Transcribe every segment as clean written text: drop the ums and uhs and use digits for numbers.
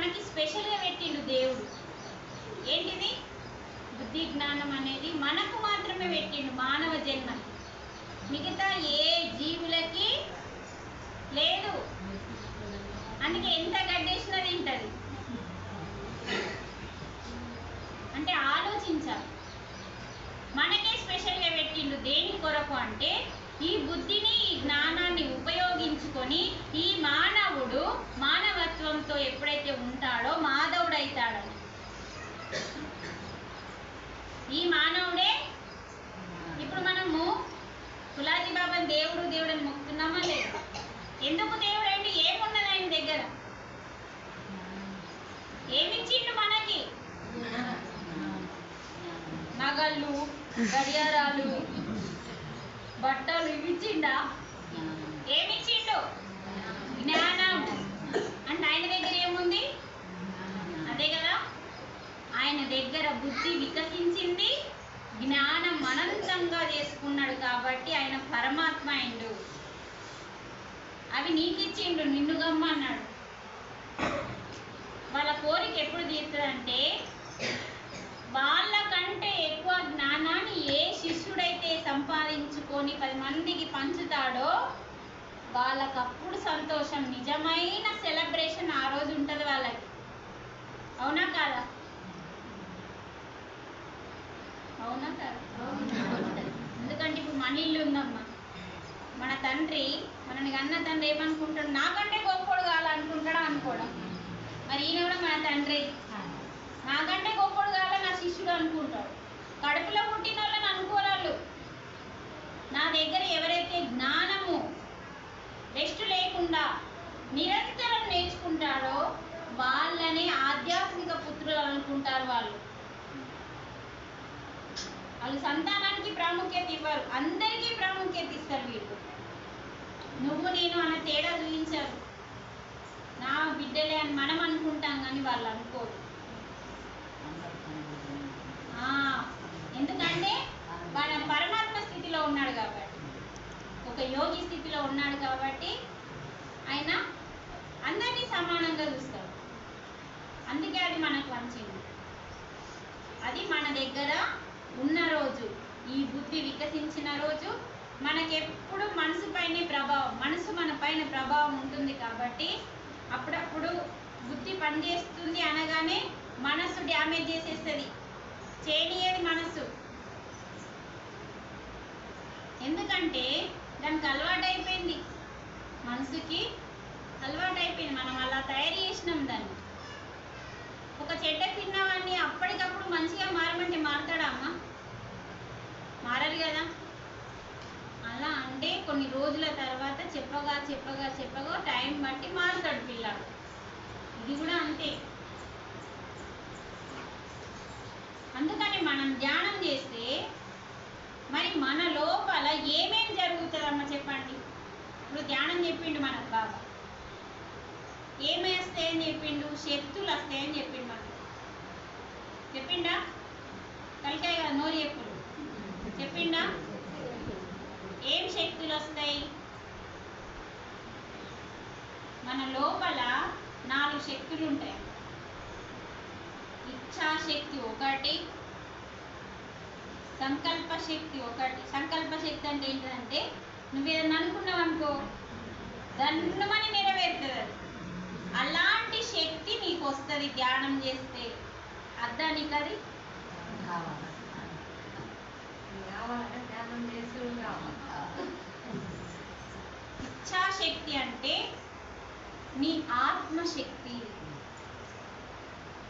మనకి స్పెషల్గా పెట్టిండు దేవుడు. ఏంటిది? బుద్ధి జ్ఞానం అనేది మనకు మాత్రమే పెట్టిండు, మానవ జన్మ. మిగతా ఏ జీవులకి లేదు. అందుకే ఎంత గడ్డేసినా తింటది. అంటే ఆలోచించాలి. మనకే స్పెషల్గా పెట్టిండు. దేని కొరకు అంటే ఈ బుద్ధిని, ఈ జ్ఞానాన్ని ఉపయోగించుకొని ఈ మానవుడు మానవత్వంతో ఎప్పుడైతే ఉంటాడో మాధవుడైతాడని. ఈ మానవుడే ఇప్పుడు మనము కులాజీ బాబాని దేవుడు దేవుడు అని మొక్కుతున్నామా లేదు? ఎందుకు దేవుడు అంటే ఏమున్నది ఆయన దగ్గర? ఏమిచ్చిండు మనకి? నగళ్ళు, గడియారాలు, బట్టలు ఇవిచ్చిండా? ఏమిచ్చిండు? జ్ఞానం. అంటే ఆయన దగ్గర ఏముంది? అదే కదా, ఆయన దగ్గర బుద్ధి వికసించింది, జ్ఞానం అనంతంగా చేసుకున్నాడు కాబట్టి ఆయన పరమాత్మ అయిండు. అవి నీకిచ్చిండు, నిన్ను గమ్మన్నాడు. వాళ్ళ కోరిక ఎప్పుడు తీరుతుందంటే వాళ్ళకంటే ఎక్కువ జ్ఞానాన్ని ఏ శిష్యుడైతే సంపాదించుకొని 10 మందికి పంచుతాడో వాళ్ళకప్పుడు సంతోషం. నిజమైన సెలబ్రేషన్ ఆ రోజు ఉంటుంది వాళ్ళకి. అవునా కాదా? అవునా కాదా? ఎందుకంటే ఇప్పుడు మన ఇల్లు ఉందమ్మా, మన తండ్రి మనని కన్న తండ్రి ఏమనుకుంటాడు? నాకంటే గొప్పోడు కావాలనుకుంటాడా? అనుకోవడం. మరి ఈయన కూడా మన తండ్రి, నాకంటే గొప్పోడు కావాల నా శిష్యుడు అనుకుంటాడు. కడుపులో పుట్టిన వాళ్ళని అనుకోరాళ్ళు. నా దగ్గర ఎవరైతే జ్ఞానము రెస్ట్ లేకుండా నిరంతరం నేర్చుకుంటాడో వాళ్ళని ఆధ్యాత్మిక పుత్రులు అనుకుంటారు. వాళ్ళు సంతానానికి ప్రాముఖ్యత ఇవ్వరు, అందరికీ ప్రాముఖ్యత ఇస్తారు. వీళ్ళు నువ్వు నేను అన్న తేడా చూపించారు. నా బిడ్డలే అని మనం అనుకుంటాం కానీ వాళ్ళు అనుకోరు. ఎందుకంటే మన పరమాత్మ స్థితిలో ఉన్నాడు కాబట్టి, ఒక యోగి స్థితిలో ఉన్నాడు కాబట్టి ఆయన అందరినీ సమానంగా చూస్తాడు. అందుకే అది మనకు వంచింది. అది మన దగ్గర ఉన్న రోజు, ఈ బుద్ధి వికసించిన రోజు మనకెప్పుడు మనసు మన పైన ప్రభావం ఉంటుంది. కాబట్టి అప్పుడప్పుడు బుద్ధి పనిచేస్తుంది అనగానే మనసు డ్యామేజ్ చేసేస్తుంది. చేయనియది మనసు. ఎందుకంటే దానికి అలవాటైపోయింది, మనసుకి అలవాటైపోయింది. మనం అలా తయారు చేసినాం దాన్ని. ఒక చెడ్డ తిన్నవాడిని అప్పటికప్పుడు మంచిగా మారమంటే మారతాడా అమ్మా? మారదు కదా. అలా అంటే కొన్ని రోజుల తర్వాత చెప్పగా చెప్పగా చెప్పగా టైం బట్టి మారుతాడు పిల్లాడు. ఇది కూడా అంతే. అందుకని మనం ధ్యానం చేస్తే మరి మన లోపల ఏమేమి జరుగుతుందమ్మా చెప్పండి. ఇప్పుడు ధ్యానం చెప్పిండు మనకు బాగా, ఏమి వస్తాయని చెప్పిండు? శక్తులు వస్తాయని చెప్పిండు మనకు. చెప్పిండా? తలకాయ కదా, నోరు చెప్పుడు. చెప్పిండా? ఏం శక్తులు వస్తాయి? మన లోపల 4 శక్తులు ఉంటాయి. ఇచ్ఛాశక్తి ఒకటి, సంకల్ప శక్తి ఒకటి. సంకల్ప శక్తి అంటే ఏంటంటే నువ్వేదన్నా అనుకున్నావు అనుకో, దన్నుమని నెరవేరుతుంది అది. అలాంటి శక్తి నీకు వస్తుంది ధ్యానం చేస్తే. అర్థానికి అది ఇచ్ఛాశక్తి అంటే నీ ఆత్మశక్తి.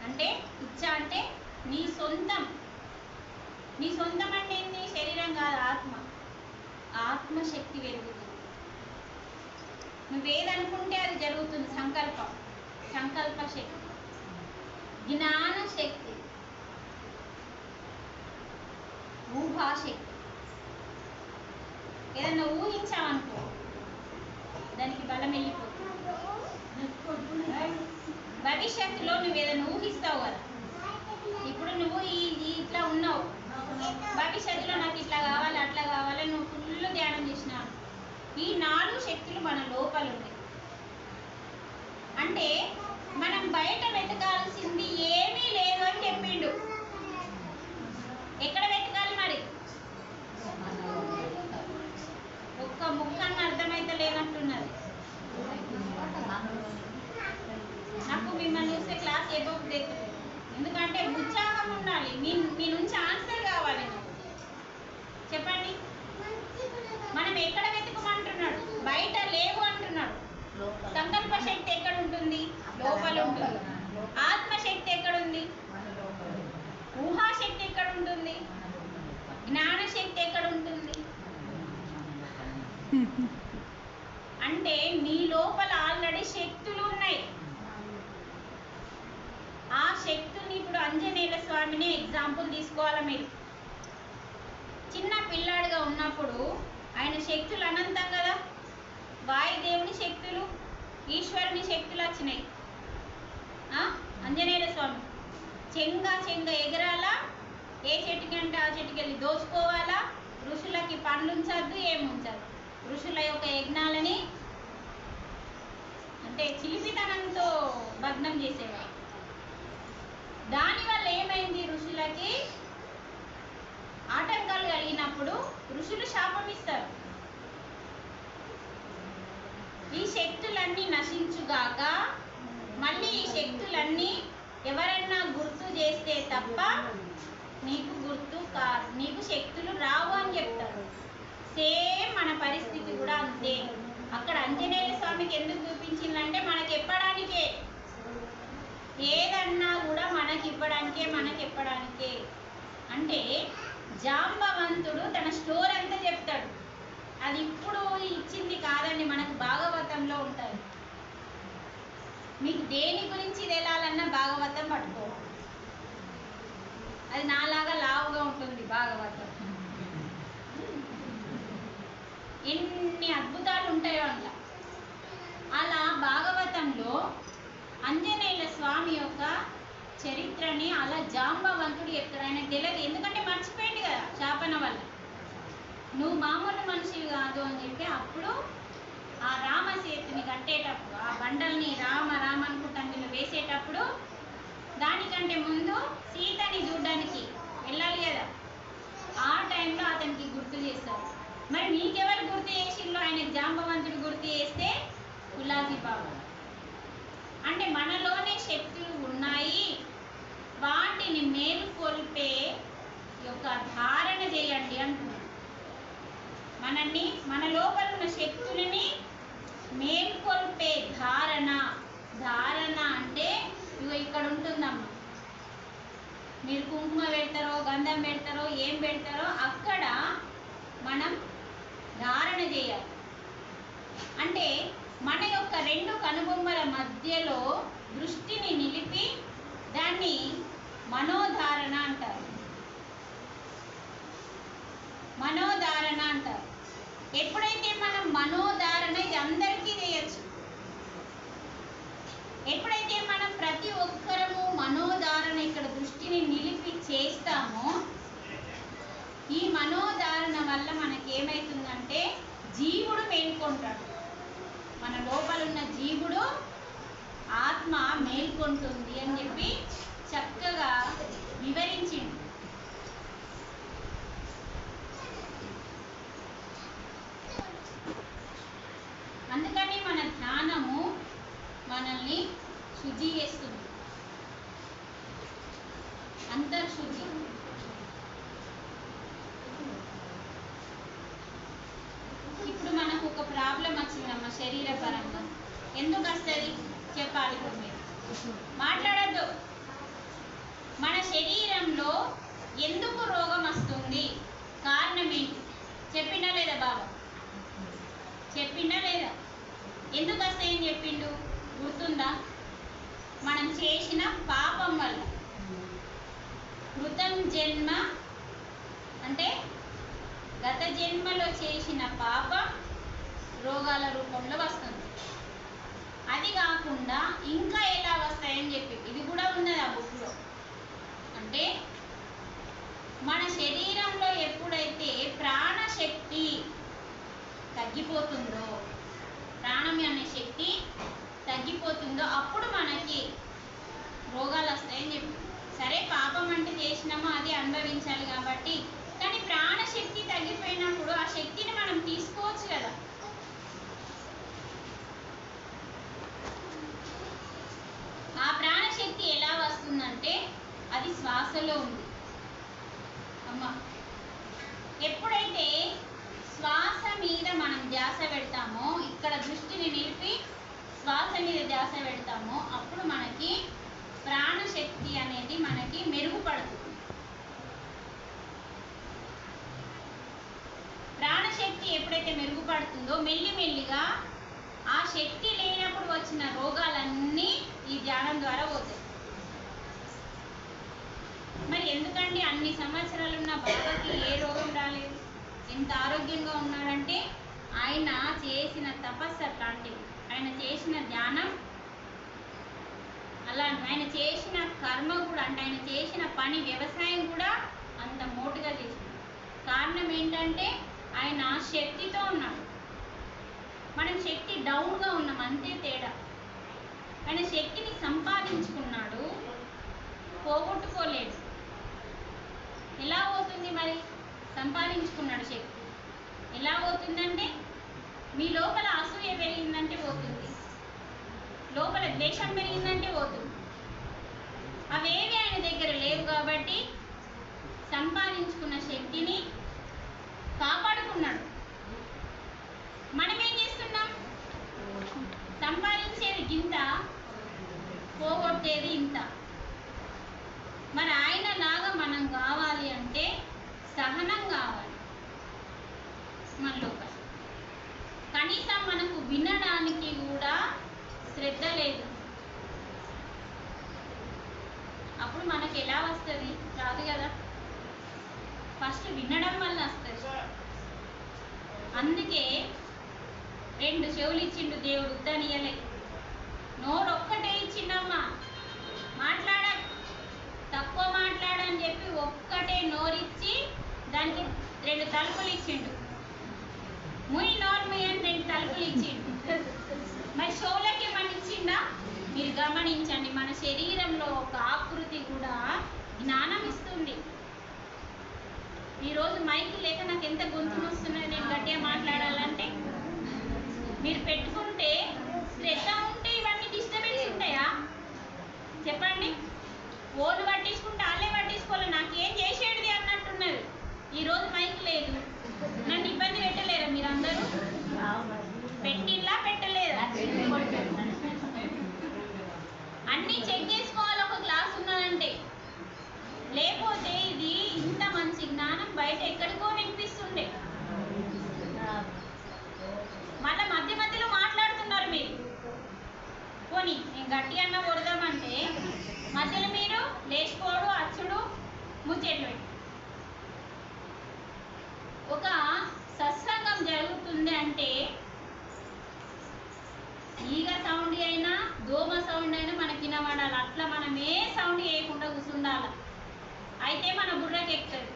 అంటే ఇచ్ఛ అంటే నీ సొంతం. నీ సొంతం అంటే నీ శరీరం కాదు, ఆత్మ. ఆత్మశక్తి పెరుగుతుంది. నువ్వేదనుకుంటే అది జరుగుతుంది. సంకల్పం, సంకల్ప శక్తి. జ్ఞాన శక్తి, ఊహాశక్తి. ఏదన్నా ఊహించావనుకో దానికి బలం వెళ్ళిపోతుంది. భవిష్యత్తులో నువ్వు ఏదైనా ఊహిస్తావు కదా, ఇప్పుడు నువ్వు ఇట్లా ఉన్నావు, భవిష్యత్తులో నాకు ఇట్లా కావాలి అట్లా కావాలి, నువ్వు ఫుల్ ధ్యానం చేసినావు. ఈ 4 శక్తులు మన లోపల ఉన్నాయి. అంటే మనం బయట వెతకాల్సింది ఏమీ లేదు అని చెప్పిండు. ఎక్కడ వెతకాలి మరి? ఒక్క ముక్కన్న అర్థమైతే లేనట్టున్నది. నాకు మిమ్మల్ని చూస్తే క్లాస్ అయిపోతుంది. ఎందుకంటే ఉత్సాహం ఉండాలి. మీ నుంచి ఆన్సర్ కావాలి. చెప్పండి, మనం ఎక్కడ వెతుకమంటున్నాడు? బయట లేవు అంటున్నాడు. సంకల్ప శక్తి ఎక్కడ ఉంటుంది? లోపల ఉంటుంది. ఆత్మశక్తి ఎక్కడుంది? ఊహాశక్తి ఎక్కడ ఉంటుంది? జ్ఞానశక్తి ఎక్కడ ఉంటుంది? అంటే నీ లోపల ఆల్రెడీ శక్తులు ఉన్నాయి. ఆ శక్తుల్ని ఇప్పుడు ఆంజనేయ స్వామిని ఎగ్జాంపుల్ తీసుకోవాలా మీరు. చిన్న పిల్లాడిగా ఉన్నప్పుడు ఆయన శక్తులు అనంతం కదా. వాయుదేవుని శక్తులు, ఈశ్వరుని శక్తులు వచ్చినాయి. ఆంజనేయ స్వామి చెంగ ఎగరాలా, ఏ చెట్టుకంటే ఆ చెట్టుకి వెళ్ళి దోచుకోవాలా, ఋషులకి పండ్లు ఉంచద్దు, ఏముంచద్దు. ఋషుల యొక్క యజ్ఞాలని అంటే చిలిపితనంతో భగ్నం చేసేవారు. దానివల్ల ఏమైంది? ఋషులకి ఆటంకాలు కలిగినప్పుడు ఋషులు శాపం ఇస్తారు. ఈ శక్తులన్నీ నశించుగాక, మళ్ళీ ఈ శక్తులన్నీ ఎవరన్నా గుర్తు చేస్తే తప్ప నీకు శక్తులు రావు అని చెప్తారు. సేమ్ మన పరిస్థితి కూడా అంతే. అక్కడ ఆంజనేయ స్వామికి ఎందుకు చూపించిందంటే మనకి చెప్పడానికే. ఏదన్నా కూడా మనకి ఇవ్వడానికే. అంటే జాంబవంతుడు తన స్టోర్ అంతా చెప్తాడు. అది ఇప్పుడు ఇచ్చింది కాదండి, మనకు భాగవతంలో ఉంటుంది. మీకు దేని గురించి తెలాలన్నా భాగవతం పట్టుకో. అది నాలాగా లావుగా ఉంటుంది భాగవతం. ఎన్ని అద్భుతాలు ఉంటాయో అంట. అలా భాగవతంలో ఆంజనేయ స్వామి యొక్క చరిత్రని అలా జాంబవంతుడు చెప్తాడు. ఆయనకు తెలియదు, ఎందుకంటే మర్చిపోయింది కదా శాపన వల్ల. నువ్వు మామూలు మనిషివి కాదు అని చెప్పి అప్పుడు ఆ రామసేతుని కట్టేటప్పుడు, ఆ బండల్ని రామ అనుకుంటా అందులో వేసేటప్పుడు, దానికంటే ముందు సీతని చూడడానికి వెళ్ళాలి కదా. ఆ టైంలో అతనికి గుర్తు చేస్తారు. మరి మీకెవరు గుర్తు చేసిండ్రో? ఆయనకు జాంబవంతుడు గుర్తు చేస్తే కులాజీ బాబా. అంటే మనలోనే శక్తులు ఉన్నాయి, వాటిని మేలుకొల్పే యొక్క ధారణ చేయండి అంటున్నాడు. మన లోపల ఉన్న శక్తులని మేల్కొల్పే ధారణ అంటే ఇగో ఇక్కడ ఉంటుందమ్మా. మీరు కుంకుమ పెడతారో, గంధం పెడతారో, ఏం పెడతారో అక్కడ మనం ధారణ చేయాలి. అంటే మన యొక్క రెండు కనుబొమ్మల మధ్యలో దృష్టిని నిలిపి దాన్ని మనోధారణ అంటారు. ఎప్పుడైతే మనం మనోధారణ, ఇది అందరికీ చేయొచ్చు. ఎప్పుడైతే మనం ప్రతి ఒక్కరము మనోధారణ ఇక్కడ దృష్టిని నిలిపి చేస్తామో, ఈ మనోధారణ వల్ల మనకేమవుతుందంటే జీవుడు మేల్కొంటాడు. మన లోపల ఉన్న జీవుడు ఆత్మ మేల్కొంటుంది అని చెప్పి చక్కగా వివరించింది. అందుకని మన ధ్యానము మనల్ని శుద్ధి చేస్తుంది, అంతర్శుద్ధి. ఇప్పుడు మనకు ఒక ప్రాబ్లం వచ్చిందమ్మా శరీరపరంగా. ఎందుకు వస్తుంది చెప్పాలి. మీరు మాట్లాడద్దు. మన శరీరంలో ఎందుకు రోగం వస్తుంది, కారణం ఏంటి చెప్పిండా లేదా బాబా? చెప్పిండా లేదా? ఎందుకు వస్తాయని చెప్పిండు గుర్తుందా? మనం చేసిన పాపం వల్ల. కృతం జన్మ అంటే గత జన్మలో చేసిన పాపం రోగాల రూపంలో వస్తుంది. అది కాకుండా ఇంకా ఎలా వస్తాయని చెప్పి ఇది కూడా ఉన్నది ఆ బుక్లో. అంటే మన శరీరంలో ఎప్పుడైతే ప్రాణశక్తి తగ్గిపోతుందో, ప్రాణం అనే శక్తి తగ్గిపోతుందో అప్పుడు మనకి వస్తాయని చెప్పి. సరే పాపం అంటే చేసినామో అది అనుభవించాలి కాబట్టి, కానీ ప్రాణశక్తి తగ్గిపోయినప్పుడు ఆ శక్తిని మనం తీసుకోవచ్చు కదా. ఆ ప్రాణశక్తి ఎలా వస్తుందంటే అది శ్వాసలో ఉంది అమ్మా. ఎప్పుడైతే శ్వాస మీద మనం ధ్యాస పెడతామో, ఇక్కడ దృష్టిని నిలిపి శ్వాస మీద ధ్యాస పెడతామో, అప్పుడు మనకి ప్రాణశక్తి అనేది మనకి మెరుగుపడుతుంది. ప్రాణశక్తి ఎప్పుడైతే మెరుగుపడుతుందో మెల్లిమెల్లిగా ఆ శక్తి లేనప్పుడు వచ్చిన రోగాలన్నీ ఈ ధ్యానం ద్వారా పోతాయి. మరి ఎందుకండి అన్ని సంవత్సరాలు ఉన్న బాబాకి ఏ రోగం రాలేదు, ఎంత ఆరోగ్యంగా ఉన్నాడంటే ఆయన చేసిన తపస్సు అట్లాంటిది, ఆయన చేసిన ధ్యానం అలా, ఆయన చేసిన కర్మ కూడా, అంటే ఆయన చేసిన పని వ్యవసాయం కూడా అంత మోటుగా చేసింది. కారణం ఏంటంటే ఆయన శక్తితో ఉన్నాడు, మనం శక్తి డౌన్గా ఉన్నాం, అంతే తేడా. ఆయన శక్తిని సంపాదించుకున్నాడు, పోగొట్టుకోలేదు. ఎలా పోతుంది మరి? సంపాదించుకున్నాడు శక్తి. ఎలా పోతుందంటే మీ లోపల అసూయ పెరిగిందంటే పోతుంది, లోపల ద్వేషం పెరిగిందంటే పోతుంది. అవేవి ఆయన దగ్గర లేవు కాబట్టి సంపాదించుకున్న శక్తిని కాపాడుకున్నాడు. మనం ఏం చేస్తున్నాం? సంపాదించేది గింత, పోగొట్టేది ఇంత. మరి ఆయన లాగా మనం కావాలి అంటే సహనం కావాలి మన లోపల. కనీసం మనకు వినడానికి కూడా శ్రద్ధ లేదు. అప్పుడు మనకు ఎలా వస్తుంది? రాదు కదా. ఫస్ట్ వినడం వల్ల వస్తుంది. అందుకే 2 చెవులు ఇచ్చిండు దేవుడు, ఉత్తనియలే. నోరు ఒక్కటే ఇచ్చిండమ్మా, మాట్లాడ తక్కువ మాట్లాడని చెప్పి ఒక్కటే నోరిచ్చి దానికి 2 తలుపులు ఇచ్చిండు. ముయ్ నోరు ముయ్ అని 2 తలుపులు ఇచ్చిండు. మరి షోలకి ఏమని ఇచ్చిందా? మీరు గమనించండి, మన శరీరంలో ఒక ఆకృతి కూడా జ్ఞానం ఇస్తుంది. ఈరోజు మైక్ లేక నాకు ఎంత గొంతు వస్తున్నది, నేను గట్టిగా మాట్లాడాలంటే. మీరు పెట్టుకుంటే శ్రద్ధ ఉంటే ఇవన్నీ డిస్టర్బెన్స్ ఉంటాయా చెప్పండి? ఓళ్ళు పట్టించుకుంటే వాళ్ళే పట్టించుకోవాలి, నాకేం చేసేది అన్నట్టున్నది. ఈరోజు మైక్ లేదు, నన్ను ఇబ్బంది పెట్టలేరా మీరందరూ? పెట్టిల్లా పెట్టలేదా? అన్నీ చెక్ చేసుకోవాలి ఒక క్లాస్ ఉన్నదంటే. లేకపోతే ఇది ఇంత మంచి జ్ఞానం బయట ఎక్కడికో వినిపిస్తుండే. మళ్ళీ మధ్య మధ్యలో మాట్లాడుతున్నారు మీరు. పోనీ నేను గట్టి అన్న కొడదామంటే మధ్యలో మీరు లేచిపోడు, అచ్చుడు, ముచ్చట్లు పెట్టి. ఒక సత్సంగం జరుగుతుంది అంటే ఈగ సౌండ్ అయినా దోమ సౌండ్ అయినా మనకి వినబడాలి. అట్లా మనం ఏ సౌండ్ చేయకుండా కూర్చుండాలి, అయితే మన బుర్రకి ఎక్కుతుంది.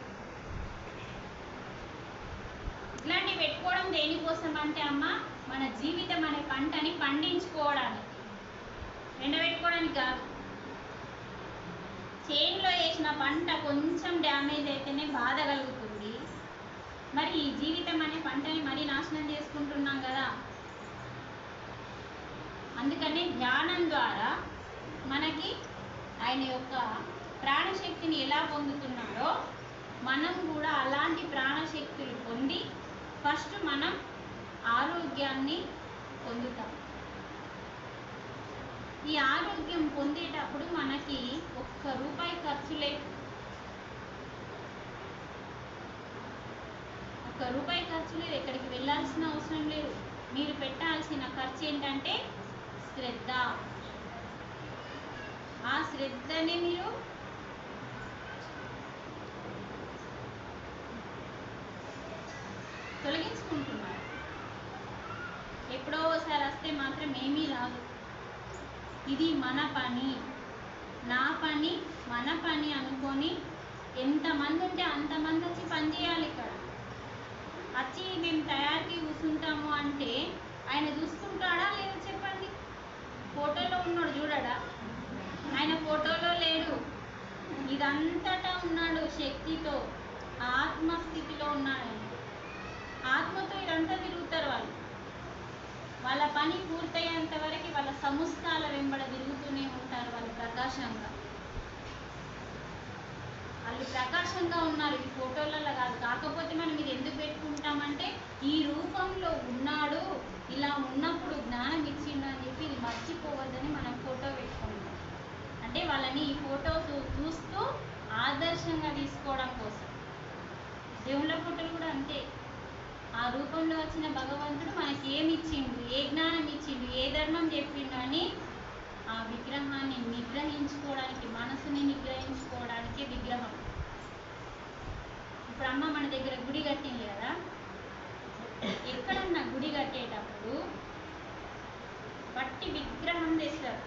ఇట్లాంటివి పెట్టుకోవడం దేనికోసం అంటే అమ్మ, మన జీవితం అనే పంటని పండించుకోవడానికి, ఎండబెట్టుకోవడానికి కాదు. చేన్లో వేసిన పంట కొంచెం డ్యామేజ్ అయితేనే బాధ కలుగుతుంది. మరి ఈ జీవితం అనే పంటని మరీ నాశనం చేసుకుంటున్నాం కదా. అందుకని ధ్యానం ద్వారా మనకి ఆయన యొక్క ప్రాణశక్తిని ఎలా పొందుతున్నాడో మనం కూడా అలాంటి ప్రాణశక్తులు పొంది ఫస్ట్ మనం ఆరోగ్యాన్ని పొందుతాం. ఈ ఆరోగ్యం పొందేటప్పుడు మనకి ₹1 ఖర్చు లేదు. ₹1 ఖర్చు లేదు, ఎక్కడికి వెళ్ళాల్సిన అవసరం లేదు. మీరు పెట్టాల్సిన ఖర్చు ఏంటంటే శ్రద్ధ. ఆ శ్రద్ధని మీరు తొలగించుకుంటున్నారు. ఎప్పుడో ఒకసారి వస్తే మాత్రం ఏమీ రాదు. ఇది మన పని, నా పని, మన పని అనుకొని ఎంతమంది ఉంటే అంతమంది వచ్చి పని చేయాలి. ఇక్కడ వచ్చి మేము తయారీకి కూర్చుంటాము అంటే ఆయన చూసుకుంటాడా లేదా చెప్పండి? ఫోటోలో ఉన్నాడు చూడడా? ఆయన ఫోటోలో లేడు, అంతటా ఉన్నాడు శక్తితో, ఆత్మస్థితిలో ఉన్నాడు. ఆత్మతో ఇదంతా తిరుగుతారు వాళ్ళు. వాళ్ళ పని పూర్తయ్యేంత వరకు వాళ్ళ సంస్థల వెంబడ తిరుగుతూనే ఉంటారు. వాళ్ళు ప్రకాశంగా ఉన్నారు. ఈ ఫోటోలలో కాదు. కాకపోతే మనం ఇది ఎందుకు పెట్టుకుంటామంటే ఈ రూపంలో ఉన్నాడు, ఇలా ఉన్నప్పుడు జ్ఞానం ఇచ్చిండు అని చెప్పి ఇది మర్చిపోవద్దని మనం ఫోటో పెట్టుకుంటాం. అంటే వాళ్ళని ఈ ఫోటో చూస్తూ ఆదర్శంగా తీసుకోవడం కోసం. దేవుళ్ళ ఫోటోలు కూడా అంతే. ఆ రూపంలో వచ్చిన భగవంతుడు మనకి ఏమి ఇచ్చిండు, ఏ జ్ఞానం ఇచ్చిండు, ఏ ధర్మం చెప్పిండు అని ఆ విగ్రహాన్ని నిగ్రహించుకోవడానికి, మనసుని నిగ్రహించుకోవడానికి విగ్రహం. ఇప్పుడు అమ్మ మన దగ్గర గుడి కట్టింది కదా, ఎక్కడన్నా గుడి కట్టేటప్పుడు మట్టి విగ్రహం తెస్తారు.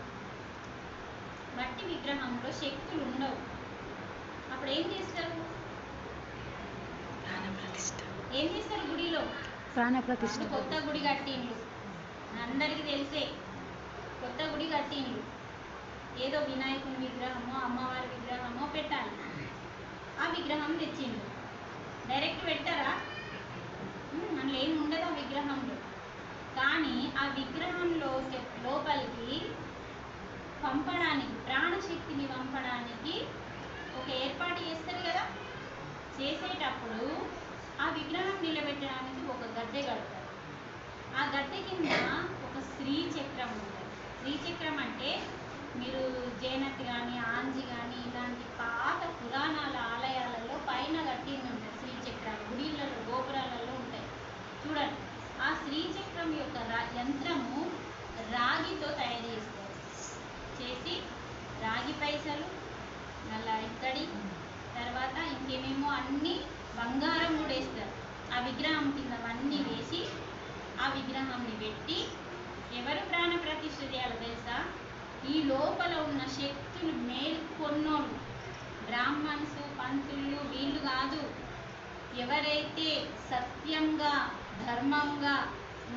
మట్టి విగ్రహంలో శక్తులు ఉండవు. అప్పుడు ఏం చేస్తారు? గుడిలో ప్రాణప్రతిష్ఠ. కొత్త గుడి కట్టిండ్రు, అందరికీ తెలిసే. కొత్త గుడి కట్టిండ్రు, ఏదో వినాయకుని విగ్రహమో అమ్మవారి విగ్రహమో పెట్టాలి. ఆ విగ్రహం తెచ్చిండ్రు. డైరెక్ట్ పెట్టారా? అందులో ఏమి ఉండదు ఆ విగ్రహంలో. కానీ ఆ విగ్రహంలో లోపలికి పంపడానికి, ప్రాణశక్తిని పంపడానికి ఒక ఏర్పాటు చేస్తారు కదా. చేసేటప్పుడు ఆ విగ్రహం నిలబెట్టడానికి ఒక గద్దె కడతారు. ఆ గద్దె కింద ఒక శ్రీచక్రం ఉంటుంది. శ్రీచక్రం అంటే మీరు జైనత్ కానీ, ఆంజీ కానీ ఇలాంటి పాత పురాణాల ఆలయాలలో పైన కట్టింది ఉంటుంది. శ్రీచక్రాలు గుడిలలో, గోపురాలలో ఉంటాయి చూడండి. ఆ శ్రీచక్రం యొక్క యంత్రము రాగితో తయారు చేస్తారు. చేసి రాగి పైసలు, మళ్ళా ఇత్తడి, తర్వాత ఇంకేమేమో అన్నీ బంగారం కూడా వేస్తారు. ఆ విగ్రహం కింద అవన్నీ వేసి ఆ విగ్రహాన్ని పెట్టి ఎవరు ప్రాణ ప్రతిష్ఠ చేయాలో తెలుసా? ఈ లోపల ఉన్న శక్తులు మేల్కొన్నోళ్ళు, బ్రాహ్మణ్స్, పంతులు వీళ్ళు కాదు. ఎవరైతే సత్యంగా ధర్మంగా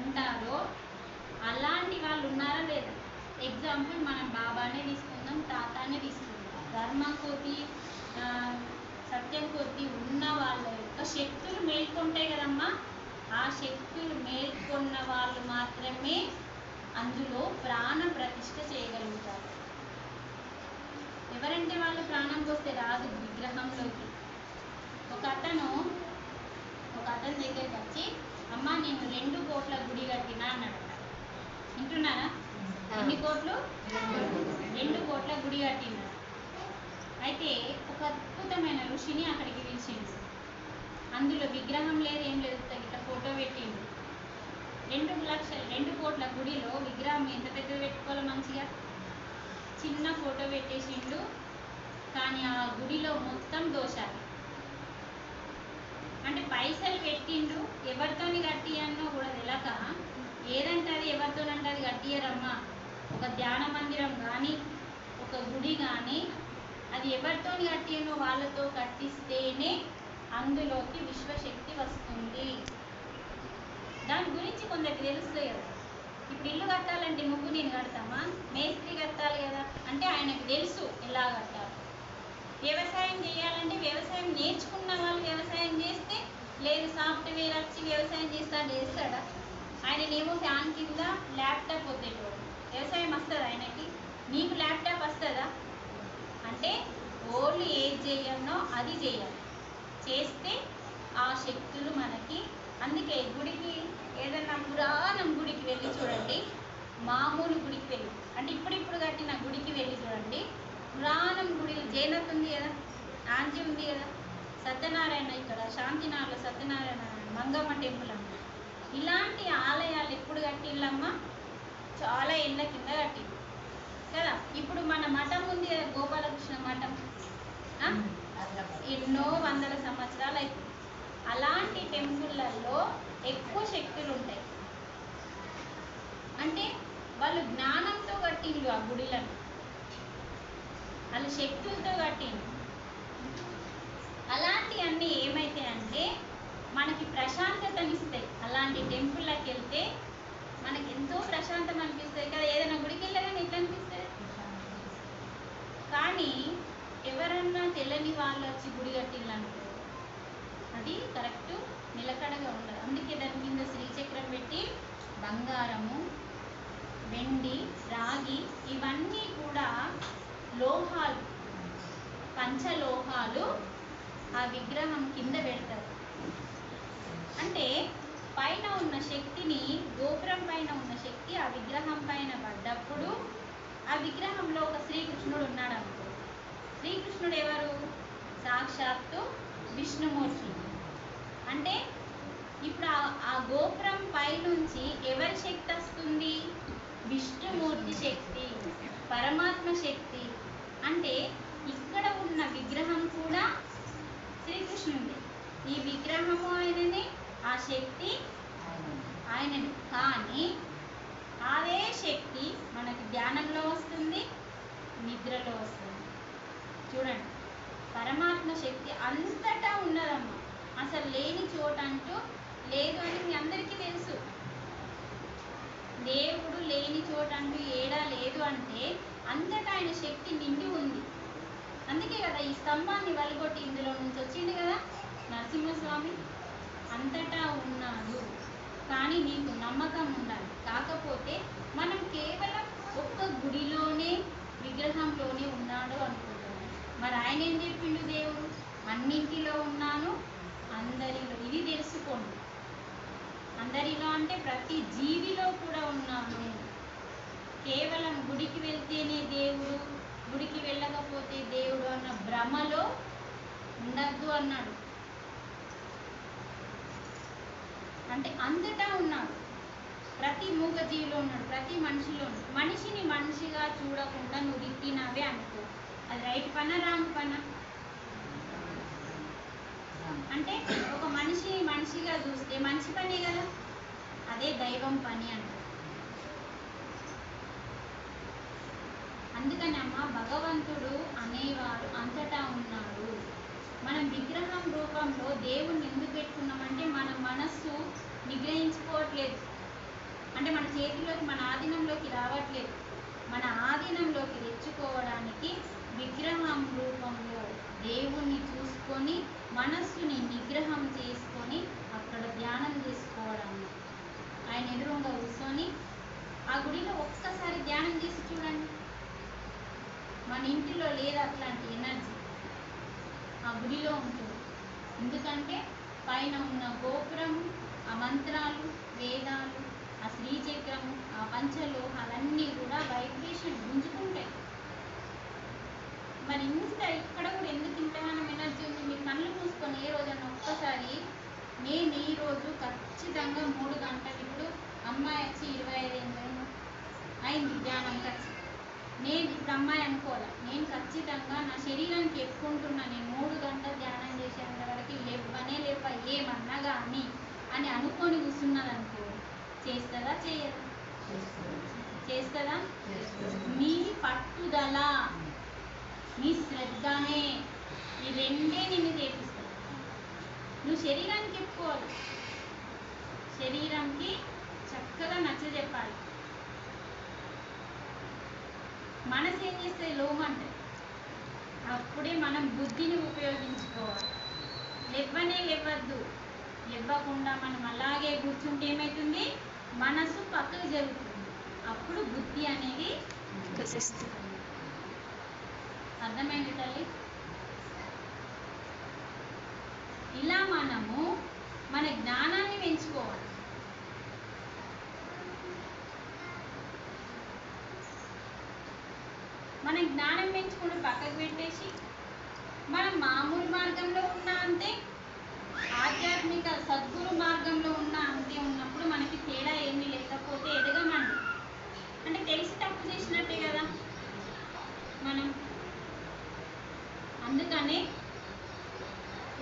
ఉంటారో అలాంటి వాళ్ళు ఉన్నారా లేదా? ఎగ్జాంపుల్ మనం బాబానే తీసుకుందాం, తాతానే తీసుకుందాం. ధర్మం కొద్ది, సత్యం కొద్ది ఉన్న వాళ్ళ యొక్క శక్తులు మేల్కొంటాయి కదమ్మా. ఆ శక్తులు మేల్కొన్న వాళ్ళు మాత్రమే అందులో ప్రాణ ప్రతిష్ఠ చేయగలుగుతారు. ఎవరంటే వాళ్ళు ప్రాణం పోస్తే రాదు విగ్రహంలోకి. ఒక అతను దగ్గరికి వచ్చి, అమ్మ నేను 2 కోట్ల గుడి కట్టినా అన్నాడు. వింటున్నారా? ఎన్ని కోట్లు? 2 కోట్ల గుడి కట్టినాడు. అయితే ఒక అద్భుతమైన ఋషిని అక్కడికి పిలిచిండు. అందులో విగ్రహం లేదు, ఏం లేదు, ఇట్లా ఫోటో పెట్టిండు. 2 కోట్ల గుడిలో విగ్రహం ఎంత పెద్దది పెట్టుకోవాలో మంచిగా చిన్న ఫోటో పెట్టేసిండు. కానీ ఆ గుడిలో మొత్తం దోషాలు. అంటే పైసలు పెట్టిండు, ఎవరితోని కట్టియన్నో కూడా తెలక ఏదంటే అది ఎవరితోనంటే అది కట్టియరమ్మా. ఒక ధ్యాన మందిరం కానీ, ఒక గుడి కానీ అది ఎవరితోని కట్టియనో వాళ్ళతో కట్టిస్తేనే అందులోకి విశ్వశక్తి వస్తుంది. దాని గురించి కొందరికి తెలుస్తుంది కదా. ఇప్పుడు ఇల్లు కట్టాలంటే నువ్వు నేను కడతామా? మేస్త్రి కట్టాలి కదా. అంటే ఆయనకు తెలుసు ఎలా కట్టాలి. వ్యవసాయం చేయాలంటే వ్యవసాయం నేర్చుకున్న వాళ్ళు వ్యవసాయం చేస్తే, లేదు సాఫ్ట్వేర్ వచ్చి వ్యవసాయం చేస్తాడా? ఆయననేమో ఫ్యాన్ కింద ల్యాప్టాప్ వద్దేటోడు. వ్యవసాయం వస్తుందా ఆయనకి? నీకు ల్యాప్టాప్ వస్తుందా? అంటే ఓన్లీ ఏది చేయాలనో అది చేయాలి. చేస్తే ఆ శక్తులు మనకి. అందుకే గుడికి, ఏదన్నా పురాణం గుడికి వెళ్ళి చూడండి, మామూలు గుడికి వెళ్ళి, అంటే ఇప్పుడు కట్టిన గుడికి వెళ్ళి చూడండి. పురాణం గుడి, జైనత్ ఉంది కదా, ఆంజీ ఉంది కదా, సత్యనారాయణ, ఇక్కడ శాంతినగర్లో సత్యనారాయణ మంగమ్మ టెంపుల్ అమ్మ. ఇలాంటి ఆలయాలు ఎప్పుడు కట్టిళ్ళమ్మా? చాలా ఏళ్ళ కింద కట్టింది కదా. ఇప్పుడు మన మఠం ఉంది కదా, గోపాలకృష్ణ మఠం, ఎన్నో వందల సంవత్సరాలు అవుతుంది. అలాంటి టెంపుల్లలో ఎక్కువ శక్తులు ఉంటాయి. అంటే వాళ్ళు జ్ఞానంతో కట్టిండ్రు ఆ గుడిలను, వాళ్ళు శక్తులతో కట్టిండ్రు. అలాంటివన్నీ ఏమైతాయంటే మనకి ప్రశాంతతనిస్తాయి. అలాంటి టెంపుల్లోకి వెళ్తే మనకి ఎంతో ప్రశాంతం అనిపిస్తుంది కదా. ఏదైనా గుడికి వెళ్ళగానే ఎట్లా అనిపిస్తుంది? కానీ ఎవరైనా బంగారంలో తెల్లని వాళ్ళు వచ్చి గుడి కట్టిల్లనుకో అది కరెక్ట్ నిలకడగా ఉండదు. అందుకే దాని కింద శ్రీచక్రం పెట్టి బంగారము, వెండి, రాగి ఇవన్నీ కూడా లోహాలు, పంచలోహాలు ఆ విగ్రహం కింద పెడతారు. అంటే పైన ఉన్న శక్తిని, గోపురం పైన ఉన్న శక్తి ఆ విగ్రహం పైన పడ్డప్పుడు ఆ విగ్రహంలో ఒక శ్రీకృష్ణుడు ఉన్నాడు అనుకో. శ్రీకృష్ణుడు ఎవరు? సాక్షాత్తు విష్ణుమూర్తి. అంటే ఇప్పుడు ఆ గోపురం పైనుంచి ఎవరి శక్తి వస్తుంది? విష్ణుమూర్తి శక్తి, పరమాత్మ శక్తి. అంటే ఇక్కడ ఉన్న విగ్రహం కూడా శ్రీకృష్ణుడి, ఈ విగ్రహము ఆయననే, ఆ శక్తి ఆయననే. కానీ అదే శక్తి మనకి ధ్యానంలో వస్తుంది, నిద్రలో వస్తుంది. చూడండి, పరమాత్మ శక్తి అంతటా ఉన్నదమ్మా. అసలు లేని చోట అంటూ లేదు అని మీ అందరికీ తెలుసు. దేవుడు లేని చోట అంటూ ఏడా లేదు అంటే అంతటా ఆయన శక్తి నిండి ఉంది. అందుకే కదా ఈ స్తంభాన్ని వలగొట్టి ఇందులో నుంచి వచ్చింది కదా నరసింహస్వామి. అంతటా ఉన్నాడు. కానీ నీకు నమ్మకం ఉండాలి. కాకపోతే మనం కేవలం ఒక్క గుడిలోనే, విగ్రహంలోనే ఉన్నాడు అనుకుంటున్నాం. మరి ఆయన ఏం చెప్పిండు? దేవుడు అన్నింటిలో ఉన్నాను, అందరిలో. ఇది తెలుసుకోండి. అందరిలో అంటే ప్రతి జీవిలో కూడా ఉన్నాను. కేవలం గుడికి వెళ్తేనే దేవుడు, గుడికి వెళ్ళకపోతే దేవుడు అన్న భ్రమలో ఉండద్దు అన్నాడు. అంటే అంతటా ఉన్నాడు, ప్రతి మూగజీవిలో ఉన్నాడు, ప్రతి మనిషిలో ఉన్నాడు. మనిషిని మనిషిగా చూడకుండా నువ్వు తిట్టినవే అనుకో, అది రైట్ పనా రాంగ్ పనా? అంటే ఒక మనిషిని మనిషిగా చూస్తే మంచి పనే కదా, అదే దైవం పని అంటారు. అందుకని అమ్మ, భగవంతుడు అనేవాడు అంతటా ఉన్నాడు. మనం విగ్రహం రూపంలో దేవుణ్ణి ఎందుకు పెట్టుకున్నామంటే మన మనస్సు నిగ్రహించుకోవట్లేదు. అంటే మన చేతిలోకి, మన ఆధీనంలోకి రావట్లేదు. మన ఆధీనంలోకి తెచ్చుకోవడానికి విగ్రహం రూపంలో దేవుణ్ణి చూసుకొని మనస్సుని నిగ్రహం చేసుకొని అక్కడ ధ్యానం చేసుకోవడానికి ఆయన ఎదురుగా కూర్చొని ఆ గుడిలో ఒక్కసారి ధ్యానం చేసి చూడండి. మన ఇంటిలో లేదు అట్లాంటి ఎనర్జీ, ఆ గుడిలో ఉంటుంది. ఎందుకంటే పైన ఉన్న గోపురం, ఆ మంత్రాలు, వేదాలు, ఆ శ్రీచక్రము, ఆ పంచలోహాలన్నీ కూడా వైబ్రేషన్ గుంజుకుంటాయి. మరి ఇంత ఇక్కడ కూడా ఎందుకు ఇంతగానో ఎనర్జీ ఉంది? మీరు కళ్ళు మూసుకొని ఏ రోజన్నా ఒక్కసారి, నేను ఈరోజు ఖచ్చితంగా 3 గంటలు, ఇప్పుడు అమ్మాయి వచ్చి 25 అయింది ధ్యానం ఖర్చు, నేను ఇప్పుడు అమ్మాయి అనుకోవాలి, నేను ఖచ్చితంగా నా శరీరానికి చెప్పుకుంటున్నా, నేను 3 గంటలు ధ్యానం చేసేంత వరకు లేవనే లేవ ఏమన్నా కానీ అని అనుకొని కూర్చున్నదనుకో, చేస్తుందా చేయదా? చేస్తుందా? మీ పట్టుదల, నీ శ్రద్ధనే, ఈ రెండే నిన్ను చేపిస్తాయి. నువ్వు శరీరానికి చెప్పుకోవాలి, శరీరంకి చక్కగా నచ్చ చెప్పాలి. మనసు ఏం చేస్తుంది? లోమంటే అప్పుడే మనం బుద్ధిని ఉపయోగించుకోవాలి. లేవనే లేవద్దు. లేవకుండా మనం అలాగే కూర్చుంటే ఏమవుతుంది? మనసు పక్కకు జరుగుతుంది. అప్పుడు బుద్ధి అనేది ప్రశిస్తుంది. అర్థమైంది తల్లి? ఇలా మనము మన జ్ఞానాన్ని పెంచుకోవాలి. మన జ్ఞానం పెంచుకుంటూ పక్కకు పెట్టేసి మనం మామూలు మార్గంలో ఉన్నా అంతే, ఆధ్యాత్మిక సద్గురు మార్గంలో ఉన్నా అంతే ఉన్నప్పుడు మనకి తేడా ఏమీ లేకపోతే ఎదగమండి. అంటే తెలిసి తప్పు చేసినట్టే కదా మనం. అందుకనే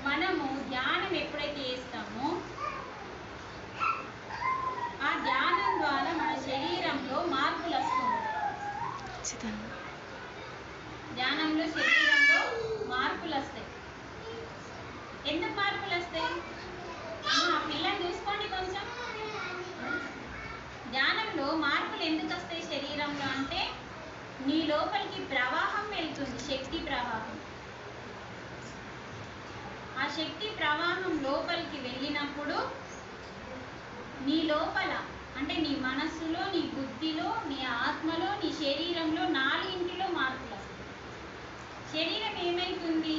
మనము ధ్యానం ఎప్పుడైతే చేస్తామో ఆ ధ్యానం ద్వారా మన శరీరంలో మార్పులు వస్తాయి. ధ్యానంలో శరీరంలో మార్పులు వస్తాయి. ఎందుకు మార్పులు వస్తాయి? ఆ పిల్లని చూసుకోండి కొంచెం. ధ్యానంలో మార్పులు ఎందుకు వస్తాయి శరీరంలో అంటే, నీ లోపలికి ప్రవాహం వెళ్తుంది, శక్తి ప్రవాహం. ఆ శక్తి ప్రవాహం లోపలికి వెళ్ళినప్పుడు నీ లోపల అంటే నీ మనస్సులో, నీ బుద్ధిలో, నీ ఆత్మలో, నీ శరీరంలో నాలుగింటిలో మార్పులు వస్తాయి. శరీరం ఏమవుతుంది?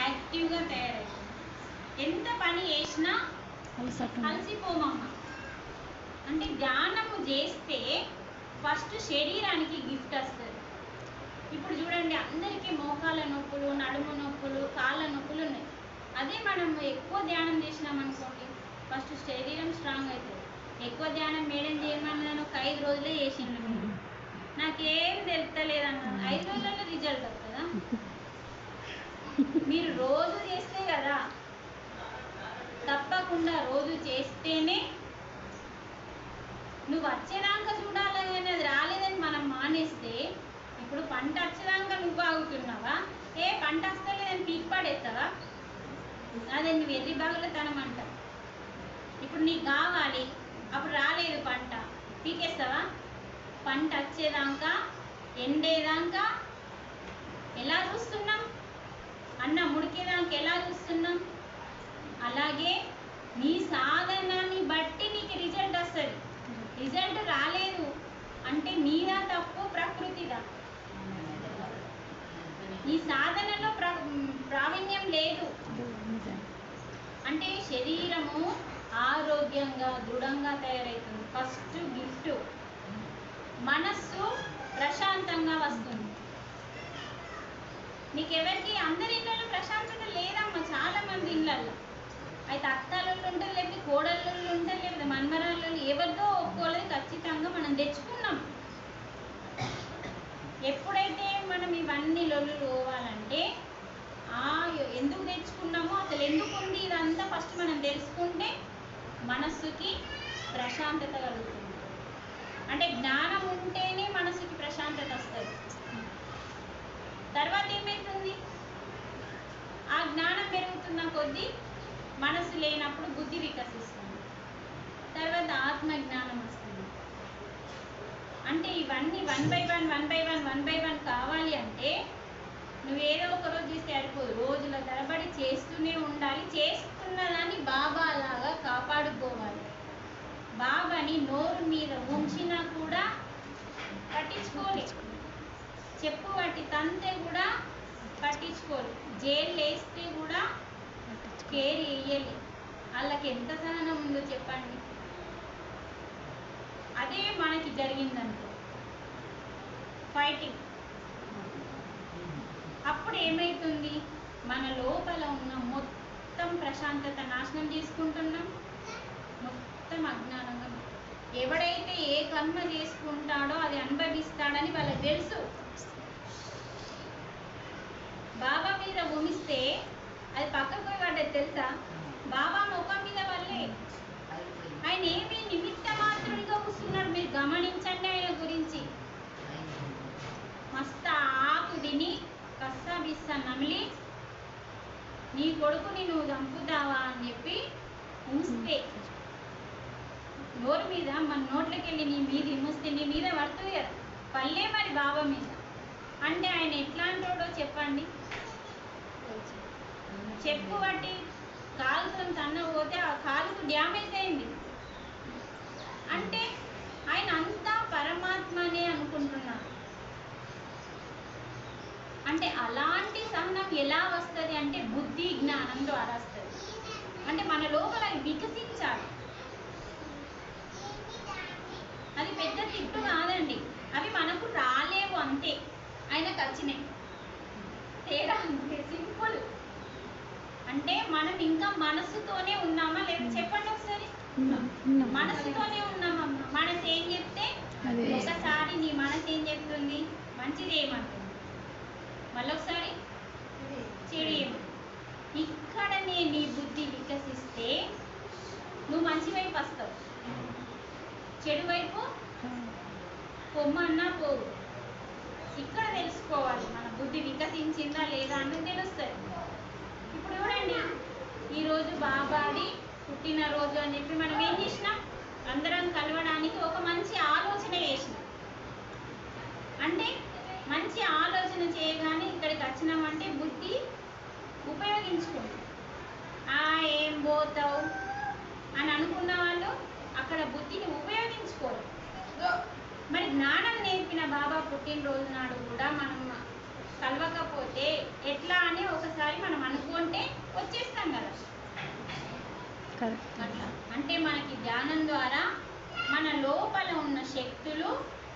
యాక్టివ్గా తయారవుతుంది. ఎంత పని చేసినా అలసిపోమమ్మ. అంటే ధ్యానము చేస్తే ఫస్ట్ శరీరానికి గిఫ్ట్ వస్తుంది. ఇప్పుడు చూడండి, అందరికీ మోకాళ్ళ నొప్పులు, నడుము నొప్పులు, కాళ్ళ నొప్పులు ఉన్నాయి. అదే మనం ఎక్కువ ధ్యానం చేసినామనుకోండి, ఫస్ట్ శరీరం స్ట్రాంగ్ అవుతుంది. ఎక్కువ ధ్యానం మేడం చేయమన్నాను, ఒక 5 రోజులే చేసిండు. నాకేం తెలుస్తలేదన్నా, 5 రోజులలో రిజల్ట్ వస్తుందా? మీరు రోజు చేస్తే కదా, తప్పకుండా రోజు చేస్తేనే. నువ్వు వచ్చేదాకా చూడాలి కానీ అది రాలేదని మనం మానేస్తే, ఇప్పుడు పంట వచ్చేదాకా నువ్వు ఆగుతున్నావా? పంట వస్తలేదని పీక్ పడేస్తావా? అదే నువ్వు ఎర్రి బాగులతనం అంటావు. ఇప్పుడు నీకు కావాలి, అప్పుడు రాలేదు పంట, పీకేస్తావా? పంట వచ్చేదాకా, ఎండేదాకా ఎలా చూస్తున్నాం? అన్నం ఉడికేదాకా ఎలా చూస్తున్నాం? అలాగే నీ సాధనాన్ని బట్టి నీకు రిజల్ట్ వస్తుంది. రిజల్ట్ రాలేదు అంటే నీదా తప్పు, ప్రకృతిదా? ఈ సాధనలో ప్రావీణ్యం లేదు అంటే శరీరము ఆరోగ్యంగా దృఢంగా తయారవుతుంది. First gift. మనస్సు ప్రశాంతంగా వస్తుంది. నీకెవరికి అందరి ఇళ్ళలో ప్రశాంతత లేదమ్మా. చాలా మంది ఇళ్ళల్లో అయితే అత్తలు ఉంటారు, లేకపోతే కోడళ్ళు ఉంటారు, లేకపోతే మన్మరాళ్ళు, ఎవరితో ఒక్కోలేదు ఖచ్చితంగా మనం తెచ్చుకున్నాం. ఎప్పుడైతే మనం ఇవన్నీ లొల్లులు పోవాలంటే ఎందుకు తెచ్చుకున్నామో, అసలు ఎందుకు ఉంది ఇదంతా ఫస్ట్ మనం తెలుసుకుంటే మనస్సుకి ప్రశాంతత కలుగుతుంది. అంటే జ్ఞానం ఉంటేనే మనసుకి ప్రశాంతత వస్తుంది. తర్వాత ఏమవుతుంది? ఆ జ్ఞానం పెరుగుతున్న కొద్దీ మనసు లేనప్పుడు బుద్ధి వికసిస్తుంది. తర్వాత ఆత్మ జ్ఞానం వస్తుంది. అంటే ఇవన్నీ 1 by 1 కావాలి అంటే నువ్వేదో ఒక రోజు చేస్తే సరిపోదు. రోజుల తరబడి చేస్తూనే ఉండాలి. చేస్తున్న దాన్ని బాబా లాగా కాపాడుకోవాలి. బాబాని నోరు మీద ఉంచినా కూడా పట్టించుకోలేదు. చెప్పు పట్టి తంతే కూడా పట్టించుకోరు. జైలు వేస్తే కూడా కేర్ వేయలేదు. వాళ్ళకి ఎంత సహనం ఉందో చెప్పండి. అదే మనకి జరిగిందనుకో, ఫైటింగ్. అప్పుడు ఏమవుతుంది? మన లోపల ఉన్న మొత్తం ప్రశాంతత నాశనం చేసుకుంటున్నాం. మొత్తం అజ్ఞానంగా. ఎవడైతే ఏ కర్మ చేసుకుంటాడో అది అనుభవిస్తాడని వాళ్ళకి తెలుసు. బాబా మీద ఉమిస్తే అది పక్కకు పోయి పడ్డది తెలుసా? బాబా ముఖం మీద వల్లే. ఆయన ఏమీ నిమిత్త మాత్రుడిగా కూర్చున్నాడు. మీరు గమనించండి ఆయన గురించి. మస్తు ఆకు తిని కస్సా బిస్సా నమిలి నీ కొడుకుని నువ్వు చంపుతావా అని చెప్పి ఉంచితే, నోరు మీద మన నోట్లోకి వెళ్ళి నీ మీద ఇమ్ముస్తే నీ మీద పడుతుంది కదా పల్లె మరి బాబా మీద. అంటే ఆయన ఎట్లాంటోడో చెప్పండి. చెప్పు బట్టి కాలుతో తన్నపోతే ఆ కాలుకు డ్యామేజ్ అయింది. అంటే ఆయన అంతా పరమాత్మనే అనుకుంటున్నాడు. అంటే అలాంటి సహనం ఎలా వస్తుంది అంటే బుద్ధి జ్ఞానం ద్వారా వస్తుంది. అంటే మన లోపల వికసించాలి. అది పెద్ద తిట్టు కాదండి. అవి మనకు రాలేవు అంతే, ఆయనకు వచ్చినాయి. తేడా అంతే, సింపుల్. అంటే మనం ఇంకా మనసుతోనే ఉన్నామా లేదా చెప్పండి ఒకసారి. మనసుతోనే ఉన్నామమ్మా. మనసు ఏం చెప్తే ఒకసారి నీ మనసు ఏం చెప్తుంది? మంచిది ఏమంటుంది, మళ్ళొకసారి చెడు ఏమంటుంది. ఇక్కడనే నీ బుద్ధి వికసిస్తే నువ్వు మంచి వైపు వస్తావు. చెడు వైపు పొమ్మన్నా పోవు. ఇక్కడ తెలుసుకోవాలి మన బుద్ధి వికసించిందా లేదా అన్నది తెలుస్తుంది. ఇప్పుడు చూడండి, ఈరోజు బాబాది పుట్టినరోజు అని చెప్పి మనం ఏం చేసినాం? అందరం కలవడానికి ఒక మంచి ఆలోచన చేసినాం. అంటే మంచి ఆలోచన చేయగానే ఇక్కడికి వచ్చినామంటే బుద్ధి ఉపయోగించుకుంటాం. ఏం పోతావు అని అనుకున్న వాళ్ళు అక్కడ బుద్ధిని ఉపయోగించుకోరు. మరి జ్ఞానం నేర్పిన బాబా పుట్టినరోజు నాడు కూడా మనం కలవకపోతే ఎట్లా అని ఒకసారి మనం అనుకుంటే వచ్చేస్తాం కదా. అట్లా అంటే మనకి ధ్యానం ద్వారా మన లోపల ఉన్న శక్తులు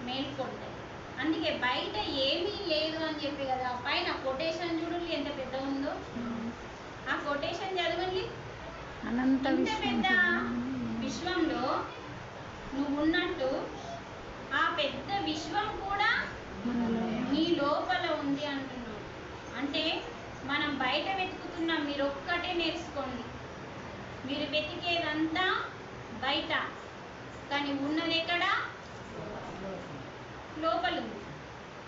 మేల్కొంటాయి. అందుకే బయట ఏమీ లేదు అని చెప్పి కదా పైన కొటేషన్ చూడండి ఎంత పెద్ద ఉందో. ఆ కొటేషన్ చదవండి. ఇంత పెద్ద విశ్వంలో నువ్వు ఉన్నట్టు ఆ పెద్ద విశ్వం కూడా నీ లోపల ఉంది అంటున్నావు. అంటే మనం బయట వెతుకుతున్నాం. మీరు ఒక్కటే నేర్చుకోండి, మీరు వెతికేదంతా బయట, కానీ ఉన్నది ఎక్కడ? లోపల ఉంది.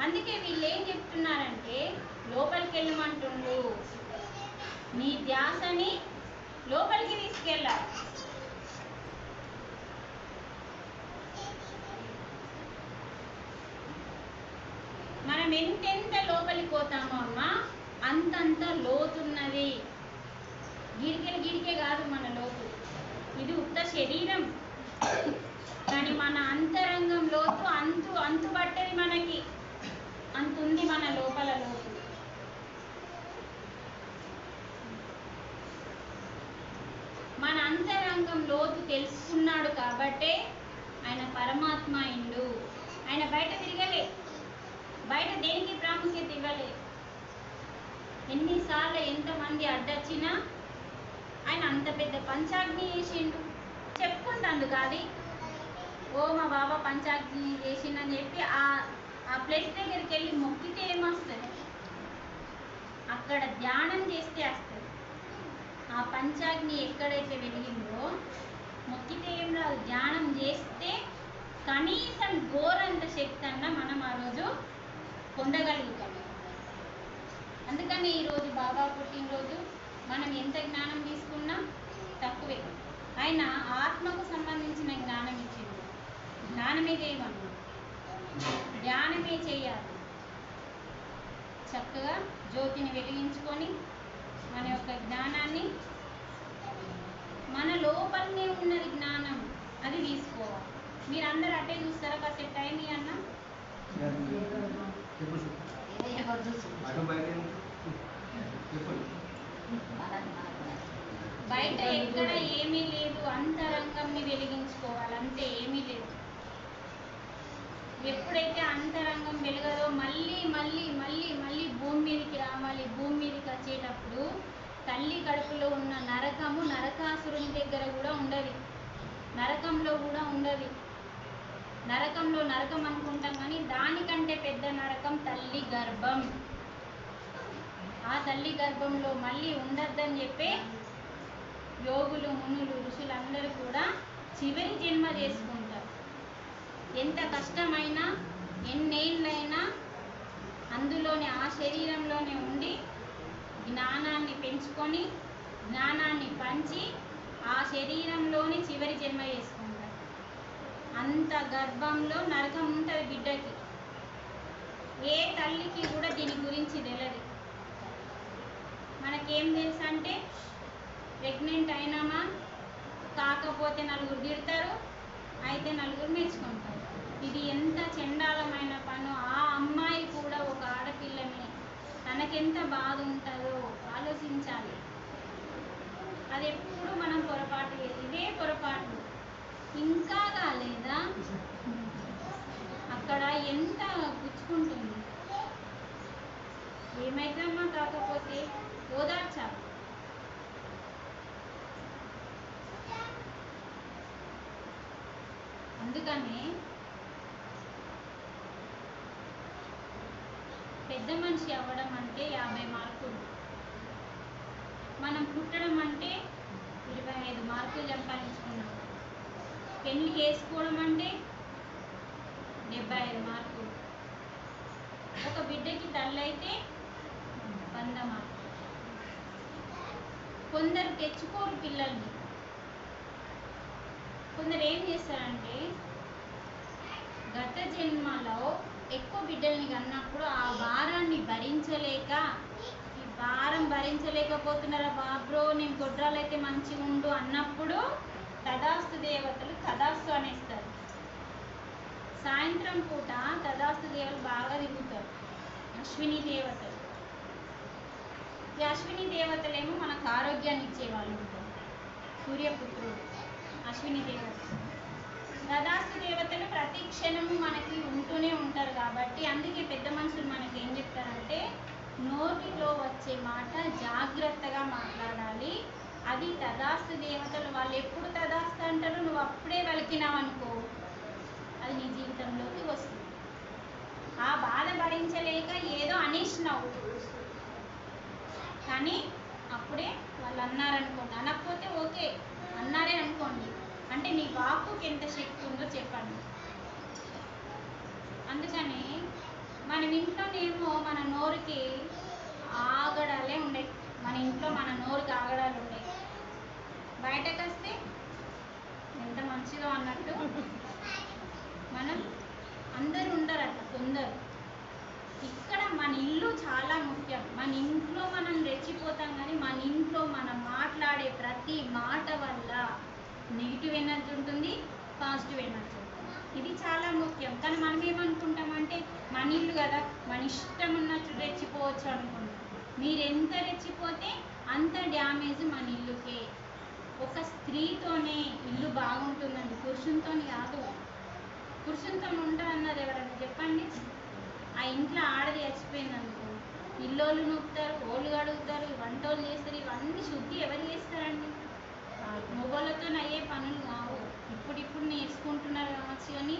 అందుకే వీళ్ళు ఏం చెప్తున్నారంటే లోపలికి వెళ్ళమంటుండ్రు, నీ ధ్యాసని లోపలికి తీసుకెళ్ళాలి. మనం ఎంతెంత లోపలికి పోతామో అమ్మా అంతంత లోతున్నది. గిడికే కాదు మన లోతు, ఇది ఉత్త శరీరం, కానీ మన అంతరంగం లోతు అంతు పట్టది మనకి, అంతుంది మన లోపల లోతు. మన అంతరంగం లోతు తెలుసుకున్నాడు కాబట్టే ఆయన పరమాత్మ అయిండు. ఆయన బయట తిరగలే, బయట దేనికి ప్రాముఖ్యత ఇవ్వలే. ఎన్నిసార్లు ఎంతమంది అడ్డొచ్చినా ఆయన అంత పెద్ద పంచాగ్ని చేసిండు. చెప్పుకుంటాను కాదు, ఓ మా బాబా పంచాగ్ని చేసిండని చెప్పి ఆ ప్లేస్ దగ్గరికి వెళ్ళి మొక్కితే ఏమొస్తుంది? అక్కడ ధ్యానం చేస్తే వస్తుంది. ఆ పంచాగ్ని ఎక్కడైతే వెలిగిందో మొక్కితే ఏం రాదు, ధ్యానం చేస్తే కనీసం ఘోరంత శక్తి అన్న మనం ఆ రోజు పొందగలుగుతాం. అందుకని ఈరోజు బాబా పుట్టినరోజు మనం ఎంత జ్ఞానం తీసుకున్నా తక్కువే. ఆయన ఆత్మకు సంబంధించిన జ్ఞానం ఇచ్చింది. జ్ఞానమే చేయమన్నా, ధ్యానమే చేయాలి. చక్కగా జ్యోతిని వెలిగించుకొని మన యొక్క జ్ఞానాన్ని, మన లోపలనే ఉన్నది జ్ఞానం, అది తీసుకోవాలి. మీరందరూ అట్టే చూస్తారా? కాసేపు టైం అన్నా బయట ఎక్కడ ఏమీ లేదు, అంతరంగంని వెలిగించుకోవాలి, అంతే, ఏమీ లేదు. ఎప్పుడైతే అంతరంగం వెలగదో మళ్ళీ మళ్ళీ మళ్ళీ మళ్ళీ భూమి మీదకి రావాలి. భూమి మీదకి వచ్చేటప్పుడు తల్లి కడుపులో ఉన్న నరకము నరకాసురుని దగ్గర కూడా ఉండదు, నరకంలో కూడా ఉండదు. నరకంలో నరకం అనుకుంటాం, కానీ దానికంటే పెద్ద నరకం తల్లి గర్భం. ఆ తల్లి గర్భంలో మళ్ళీ ఉండద్దని చెప్పి యోగులు, మునులు, ఋషులందరూ కూడా చివరి జన్మ చేసుకుంటారు. ఎంత కష్టమైనా, ఎన్నేళ్ళైనా అందులోనే, ఆ శరీరంలోనే ఉండి జ్ఞానాన్ని పెంచుకొని, జ్ఞానాన్ని పంచి ఆ శరీరంలోని చివరి జన్మ చేసుకుంటారు. అంత గర్భంలో నరకం ఉంటుంది బిడ్డకి. ఏ తల్లికి కూడా దీని గురించి తెలియదు. మనకేం తెలుసు అంటే ప్రెగ్నెంట్ అయినామా, కాకపోతే నలుగురు తిడతారు, అయితే నలుగురు మెచ్చుకుంటారు. ఇది ఎంత చండాలమైన పను. ఆ అమ్మాయి కూడా ఒక ఆడపిల్లని, తనకెంత బాధ ఉంటుందో ఆలోచించాలి. అది ఎప్పుడు మనం పొరపాటు, ఇదే పొరపాటు. ఇంకా కాలేదా, అక్కడ ఎంత పుచ్చుకుంటుంది. ఏమైతేమ్మా, కాకపోతే ఓదార్చాలి. అందుకనే పెద్ద మనిషి అవ్వడం అంటే 50 మార్కులు, మనం పుట్టడం అంటే 25 మార్కులు సంపాదించుకున్నాం. పెళ్లి చేసుకోవడం అంటే 75 మార్కులు. ఒక బిడ్డకి తల్లైతే 100 మార్కులు. కొందరు తెచ్చుకోరు పిల్లల్ని. కొందరు ఏం చేస్తారంటే గత జన్మలో ఎక్కువ బిడ్డల్ని కన్నప్పుడు ఆ భారాన్ని భరించలేక ఈ భారం భరించలేకపోతున్నారా బాబ్రో, నేను గొడ్రాలైతే మంచిగా ఉండు అన్నప్పుడు తదాస్తు దేవతలు తదాస్తు అనేస్తారు. సాయంత్రం పూట తదాస్తు దేవతలు బాగా తిరుగుతారు, అశ్విని దేవతలు. ఈ అశ్విని దేవతలేమో మనకు ఆరోగ్యాన్ని ఇచ్చేవాళ్ళు ఉంటారు, సూర్యపుత్రుడు అశ్విని దేవతలు. తదాస్తు దేవతలు ప్రతి క్షణము మనకి ఉంటూనే ఉంటారు కాబట్టి అందుకే పెద్ద మనుషులు మనకి ఏం చెప్తారంటే నోటిలో వచ్చే మాట జాగ్రత్తగా మాట్లాడాలి. అది తదాస్తు దేవతలు వాళ్ళు ఎప్పుడు తదాస్తు అంటారు, నువ్వు అప్పుడే పలికినావు అనుకో అది నీ జీవితంలోకి వస్తుంది. ఆ బాధ భరించలేక ఏదో అనేసినావు కానీ అప్పుడే వాళ్ళు అన్నారనుకోండి, అనకపోతే ఓకే అన్నారే అనుకోండి, అంటే నీ వాక్కుకి ఎంత శక్తి ఉందో చెప్పండి. అందుకని మనం ఇంట్లోనేమో మన నోరుకి ఆగడాలే ఉన్నాయి, మన ఇంట్లో మన నోరుకి ఆగడాలు ఉన్నాయి. బయటకు వస్తే ఎంత మంచిగా అన్నట్టు మనం అందరూ ఉండరట కొందరు. ఇక్కడ మన ఇల్లు చాలా ముఖ్యం. మన ఇంట్లో మనం రెచ్చిపోతాం కానీ మన ఇంట్లో మనం మాట్లాడే ప్రతి మాట వల్ల నెగిటివ్ ఎనర్జీ ఉంటుంది, పాజిటివ్ ఎనర్జీ ఉంటుంది. ఇది చాలా ముఖ్యం. కానీ మనం ఏమనుకుంటామంటే మన ఇల్లు కదా, మన ఇష్టం ఉన్నట్టు రెచ్చిపోవచ్చు అనుకుంటాం. మీరు ఎంత రెచ్చిపోతే అంత డ్యామేజ్ మన ఇల్లుకే. ఒక స్త్రీతోనే ఇల్లు బాగుంటుందండి, పురుషునితో కాదు. పురుషునితో ఉంటుంది అన్నది ఎవరన్నా చెప్పండి. ఆ ఇంట్లో ఆడది చచ్చిపోయింది అనుకో, ఇల్లోళ్ళు నూపుతారు, ఓళ్ళు కడుగుతారు, వంటోళ్ళు చేస్తారు. ఇవన్నీ శుద్ధి ఎవరు చేస్తారండి? మొగోళ్ళతో అయ్యే పనులు కావు. ఇప్పుడు నేర్చుకుంటున్నారు కావచ్చు కానీ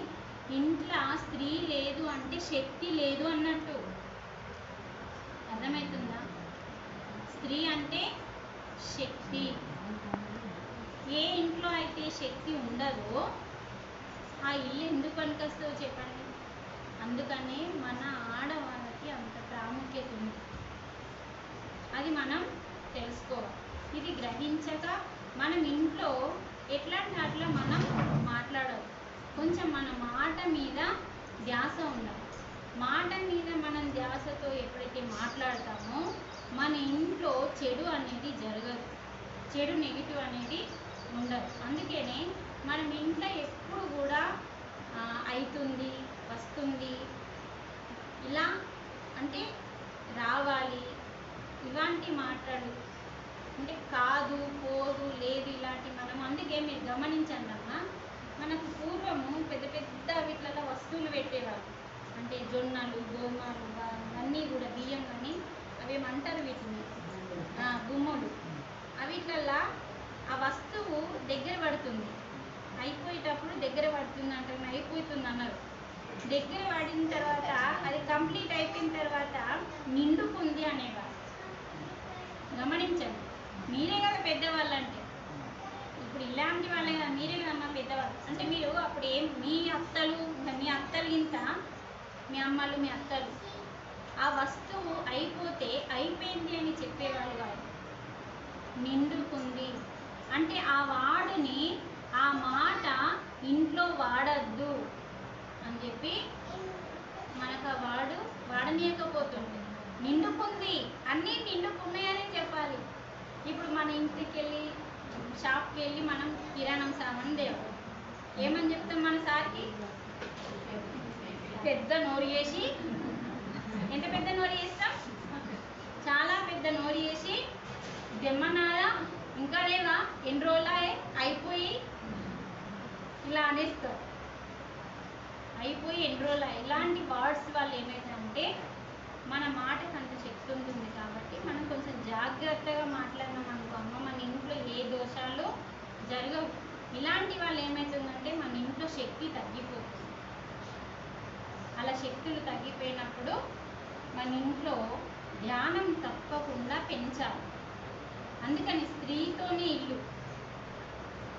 ఇంట్లో స్త్రీ లేదు అంటే శక్తి లేదు అన్నట్టు. అర్థమవుతుందా? స్త్రీ అంటే శక్తి. ఏ ఇంట్లో అయితే శక్తి ఉండదో ఆ ఇల్లు ఎందుకు పనికొస్తుందో చెప్పండి. అందుకనే మన ఆడవాళ్ళకి అంత ప్రాముఖ్యత ఉంది, అది మనం తెలుసుకోవాలి. ఇది గ్రహించక మనం ఇంట్లో ఎట్లాంటి అట్లా మనం మాట్లాడదు. కొంచెం మన మాట మీద ధ్యాస ఉండాలి. మాట మీద మనం ధ్యాసతో ఎప్పుడైతే మాట్లాడతామో మన ఇంట్లో చెడు అనేది జరగదు, చెడు నెగిటివ్ అనేది ఉండదు. అందుకనే మనం ఇంట్లో ఎప్పుడు కూడా అవుతుంది వస్తుంది ఇలా అంటే రావాలి ఇలాంటి మాటలు అంటే కాదు పోదు లేదు ఇలాంటి మనం. అందుకే మీరు గమనించండి అమ్మా, మనకు పూర్వము పెద్ద పెద్ద వీటిలలో వస్తువులు పెట్టేవాళ్ళు, అంటే జొన్నలు గోధుమలు అన్నీ కూడా బియ్యం కానీ అవి ఏమంటారు వీటిని గుమ్మలు. అవిట్లల్లా ఆ వస్తువు దగ్గర పడుతుంది, అయిపోయేటప్పుడు దగ్గర పడుతుంది అంటారు, అయిపోతుంది అన్నారు. దగ్గర పడిన తర్వాత అది కంప్లీట్ అయిపోయిన తర్వాత నిండుకుంది అనేవారు. గమనించండి, మీరే కదా పెద్దవాళ్ళు అంటే. ఇప్పుడు ఇలాంటి వాళ్ళే కదా, మీరే కదమ్మా పెద్దవాళ్ళు అంటే. మీరు అప్పుడు ఏం మీ అత్తలు ఇంత మీ అమ్మలు మీ అత్తలు ఆ వస్తువు అయిపోతే అయిపోయింది అని చెప్పేవాళ్ళు కాదు, నిండుకుంది అంటే ఆ వాడుని ఆ మాట ఇంట్లో వాడద్దు అని చెప్పి మనకు ఆ వాడనీయకపోతుంది. నిండుకుంది, అన్నీ నిండుకున్నాయని చెప్పాలి. ఇప్పుడు మన ఇంటికి వెళ్ళి షాప్కి వెళ్ళి మనం కిరాణం సామాన్ తేవాలి, ఏమని చెప్తాం మన సార్కి? పెద్ద నోరు చేసి, ఎంత పెద్ద నోరు చేస్తాం? చాలా పెద్ద నోరు చేసి దెమ్మనారా ఇంకా లేవా, ఎన్ని రోజులు అయిపోయి ఇలా అనేస్తారు. అయిపోయి ఎన్ని రోజులు ఇలాంటి వర్డ్స్ వాళ్ళు ఏమైందంటే మన మాటకు అంత శక్తి ఉంటుంది కాబట్టి మనం కొంచెం జాగ్రత్తగా మాట్లాడినాం అనుకో అమ్మ, మన ఇంట్లో ఏ దోషాలు జరగవు. ఇలాంటి వాళ్ళు ఏమవుతుందంటే మన ఇంట్లో శక్తి తగ్గిపోతుంది. అలా శక్తులు తగ్గిపోయినప్పుడు మన ఇంట్లో ధ్యానం తప్పకుండా పెంచాలి. అందుకని స్త్రీతోనే ఇల్లు.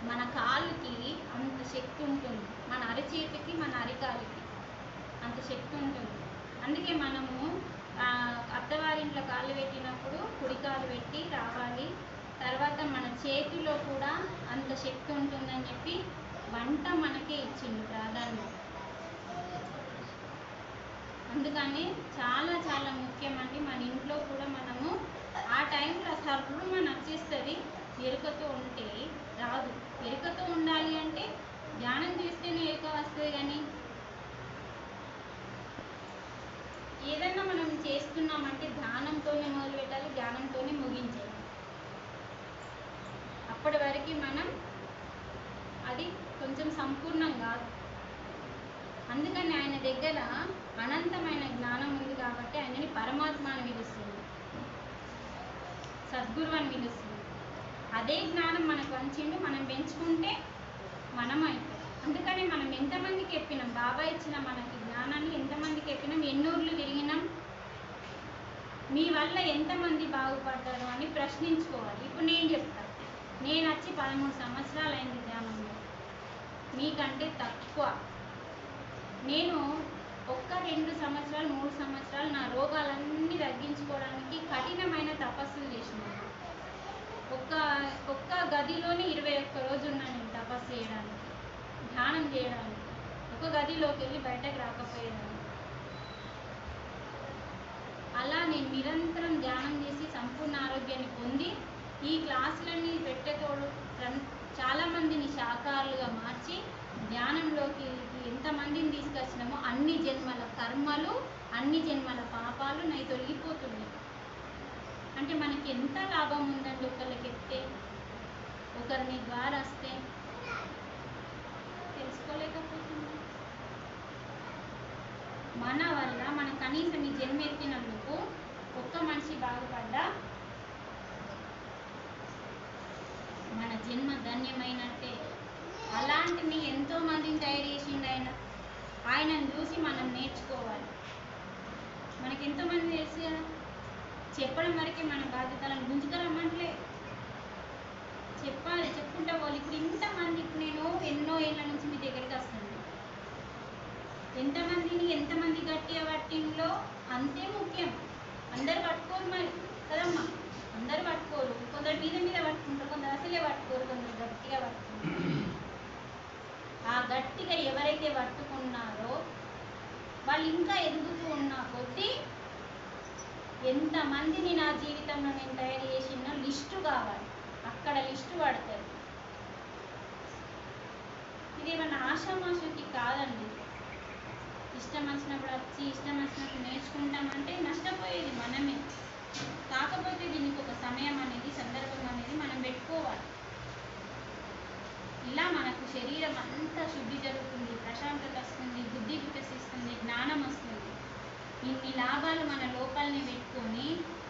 మన కాలుకి అంత శక్తి ఉంటుంది, మన అరచేతికి మన అరికాలికి అంత శక్తి ఉంటుంది. అందుకే మనము అత్తవారింట్లో కాళ్ళు పెట్టినప్పుడు కుడి కాలు పెట్టి రావాలి. తర్వాత మన చేతిలో కూడా అంత శక్తి ఉంటుందని చెప్పి వంట మనకే ఇచ్చింది ప్రాధాన్యం. అందుకని చాలా చాలా ముఖ్యమండి మన ఇంట్లో కూడా మనము చేస్తున్నామంటే ధ్యానంతోనే మొదలు పెట్టాలి, ధ్యానంతోనే ముగించాలి. అప్పటి వరకు మనం అది కొంచెం సంపూర్ణం కాదు. అందుకని ఆయన దగ్గర అనంతమైన జ్ఞానం ఉంది కాబట్టి ఆయనని పరమాత్మ అని పిలుస్తుంది, సద్గురు అని పిలుస్తుంది. అదే జ్ఞానం మనకు వంచిండు, మనం పెంచుకుంటే మనం అవుతాం. అందుకని మనం ఎంతమందికి చెప్పినాం, బాబా ఇచ్చిన మనకి జ్ఞానాన్ని ఎంతమందికి చెప్పినాం, ఎన్నూర్లు తిరిగినాం, మీ వల్ల ఎంతమంది బాగుపడ్డారు అని ప్రశ్నించుకోవాలి. ఇప్పుడు నేను చెప్తాను, నేను వచ్చి 13 సంవత్సరాలు అయింది ధ్యానంలో, మీకంటే తక్కువ. నేను 1-2 సంవత్సరాలు 3 సంవత్సరాలు నా రోగాలన్నీ తగ్గించుకోవడానికి కఠినమైన తపస్సులు చేసినాను. ఒక్క గదిలోనే 21 రోజు ఉన్నాను నేను తపస్సు చేయడానికి, ధ్యానం చేయడానికి. ఒక గదిలోకి వెళ్ళి బయటకు రాకపోయేదాన్ని. అలా నేను నిరంతరం ధ్యానం చేసి సంపూర్ణ ఆరోగ్యాన్ని పొంది ఈ క్లాసులన్నీ పెట్టేతోడు చాలామందిని శాకాహారులుగా మార్చి ధ్యానంలోకి ఎంతమందిని తీసుకొచ్చినామో అన్ని జన్మల కర్మలు, అన్ని జన్మల పాపాలు నై తొలగిపోతున్నాయి. అంటే మనకి ఎంత లాభం ఉందండి, ఒకరికి ఎత్తే, ఒకరిని ద్వారా వస్తే తెలుసుకోలేకపోతున్నాం. మన వల్ల మన కనీసం ఈ జన్మ ఎత్తినందుకు ఒక్క మనిషి బాగుపడ్డా మన జన్మ ధన్యమైనట్టే. అలాంటిని ఎంతో మందిని తయారు చేసిండు ఆయన. ఆయనను చూసి మనం నేర్చుకోవాలి. మనకి ఎంతోమంది తెలుసు కదా, చెప్పడం వరకే మన బాధ్యతలను గుంజుకరమ్మంటలే, చెప్పాలి, చెప్పుకుంటా పోవాలి. ఇప్పుడు ఇంతమంది, ఇప్పుడు నేను ఎన్నో ఏళ్ళ నుంచి మీ దగ్గరికి వస్తాను, ఎంతమంది గట్టిగా పట్టిందో అంతే ముఖ్యం. అందరు పట్టుకోరు మరి కదమ్మా, అందరు పట్టుకోరు. కొందరు మీద పట్టుకుంటారు, కొందరు అసలే పట్టుకోరు, కొందరు గట్టిగా పట్టుకుంటారు. ఆ గట్టిగా ఎవరైతే పట్టుకున్నారో వాళ్ళు ఇంకా ఎదుగుతూ ఉన్న కొద్దీ ఎంతమందిని నా జీవితంలో నేను తయారు చేసిన లిస్టు కావాలి, అక్కడ లిస్టు పడతారు. ఇది ఏమన్నా ఆషామాషకి కాదండి. ఇష్టం వచ్చినప్పుడు వచ్చి ఇష్టం వచ్చినప్పుడు నేర్చుకుంటామంటే నష్టపోయేది మనమే. కాకపోతే దీనికి ఒక సమయం అనేది, సందర్భం అనేది మనం పెట్టుకోవాలి. ఇలా మనకు శరీరం అంతా శుద్ధి జరుగుతుంది, ప్రశాంతత వస్తుంది, బుద్ధి వికసిస్తుంది, జ్ఞానం వస్తుంది. ఇన్ని లాభాలు మన లోపలిని పెట్టుకొని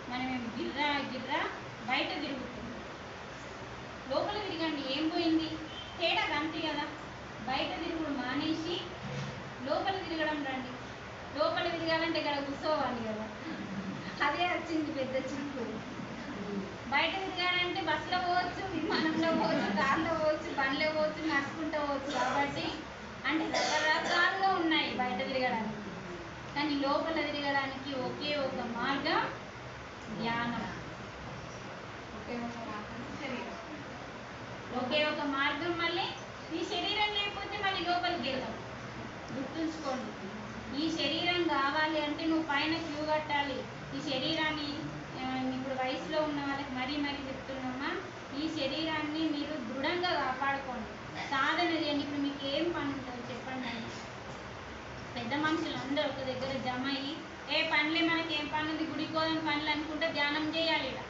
మనమేం గిర్రా బయట తిరుగుతుంది. లోపల తిరగండి, ఏం పోయింది, తేడా అంతే కదా. బయట తిరుగుడు మానేసి లోపల తిరగడం రండి. లోపల తిరగాలంటే ఇక్కడ కూర్చోవాలి కదా, అదే వచ్చింది పెద్ద చిక్కు. బయట తిరగాలంటే బస్సులో పోవచ్చు, విమానంలో పోవచ్చు, కార్లో పోవచ్చు, బండ్లో పోవచ్చు, నడుచుకుంటూ పోవచ్చు. కాబట్టి అంటే రకరకాలుగా ఉన్నాయి బయట తిరగడానికి. కానీ లోపల తిరగడానికి ఒకే ఒక మార్గం ధ్యానం, ఒకే ఒక మార్గం. మళ్ళీ ఈ శరీరం లేకపోతే మళ్ళీ లోపలికి వెళ్దాం. గుర్తుంచుకోండి, ఈ శరీరం కావాలి అంటే నువ్వు పైన క్యూ కట్టాలి. ఈ శరీరాన్ని ఇప్పుడు వయసులో ఉన్న వాళ్ళకి మరీ చెప్తున్నామా, ఈ శరీరాన్ని మీరు దృఢంగా కాపాడుకోండి, సాధన చేయండి. ఇప్పుడు మీకు ఏం పని ఉంటుంది చెప్పండి అండి. పెద్ద మనుషులు అందరూ ఒక దగ్గర జమ అయ్యి, ఏ పనులే మనకి ఏం పని ఉంది, గుడికోదని పనులు అనుకుంటే ధ్యానం చేయాలి. ఇలా